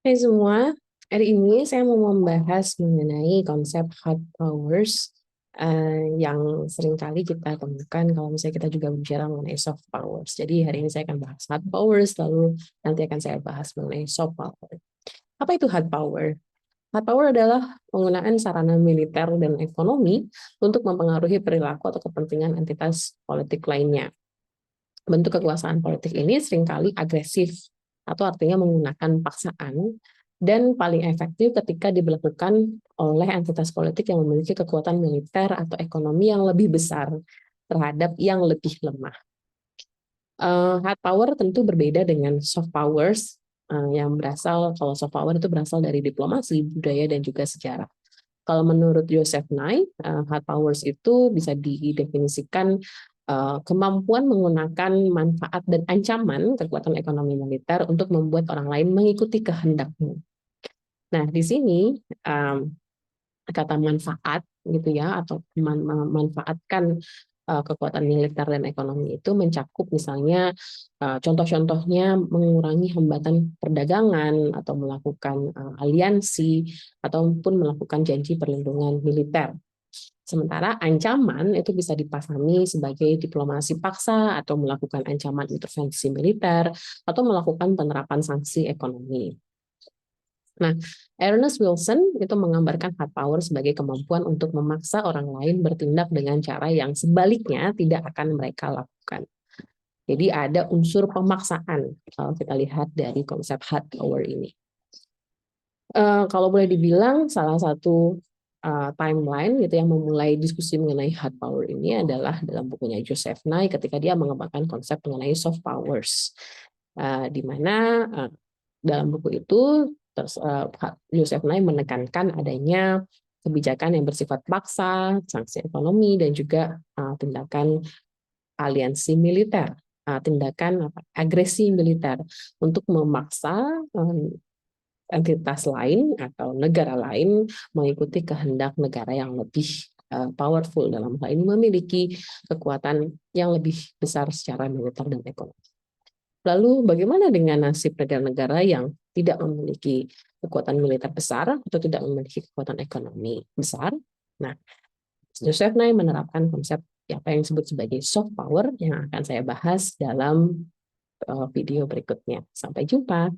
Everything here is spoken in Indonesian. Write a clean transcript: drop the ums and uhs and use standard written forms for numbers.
Hai semua, hari ini saya mau membahas mengenai konsep hard powers yang seringkali kita temukan kalau misalnya kita juga bicara mengenai soft powers. Jadi hari ini saya akan bahas hard powers, lalu nanti akan saya bahas mengenai soft power. Apa itu hard power? Hard power adalah penggunaan sarana militer dan ekonomi untuk mempengaruhi perilaku atau kepentingan entitas politik lainnya. Bentuk kekuasaan politik ini seringkali agresif, atau artinya menggunakan paksaan, dan paling efektif ketika diberlakukan oleh entitas politik yang memiliki kekuatan militer atau ekonomi yang lebih besar terhadap yang lebih lemah. Hard power tentu berbeda dengan soft powers yang berasal, kalau soft power itu berasal dari diplomasi, budaya, dan juga sejarah. Kalau menurut Joseph Nye, hard powers itu bisa didefinisikan kemampuan menggunakan manfaat dan ancaman kekuatan ekonomi militer untuk membuat orang lain mengikuti kehendakmu. Nah, di sini kata manfaat gitu ya, atau memanfaatkan kekuatan militer dan ekonomi itu mencakup misalnya contoh-contohnya mengurangi hambatan perdagangan atau melakukan aliansi ataupun melakukan janji perlindungan militer. Sementara ancaman itu bisa dipahami sebagai diplomasi paksa atau melakukan ancaman intervensi militer atau melakukan penerapan sanksi ekonomi. Nah, Ernest Wilson itu menggambarkan hard power sebagai kemampuan untuk memaksa orang lain bertindak dengan cara yang sebaliknya tidak akan mereka lakukan. Jadi ada unsur pemaksaan kalau kita lihat dari konsep hard power ini. Kalau boleh dibilang salah satu timeline gitu yang memulai diskusi mengenai hard power ini adalah dalam bukunya Joseph Nye ketika dia mengembangkan konsep mengenai soft powers, di mana dalam buku itu Joseph Nye menekankan adanya kebijakan yang bersifat paksa, sanksi ekonomi, dan juga tindakan aliansi militer, tindakan agresi militer untuk memaksa entitas lain atau negara lain mengikuti kehendak negara yang lebih powerful, dalam hal ini memiliki kekuatan yang lebih besar secara militer dan ekonomi. Lalu bagaimana dengan nasib negara-negara yang tidak memiliki kekuatan militer besar atau tidak memiliki kekuatan ekonomi besar? Nah, Joseph Nye menerapkan konsep apa yang disebut sebagai soft power yang akan saya bahas dalam video berikutnya. Sampai jumpa.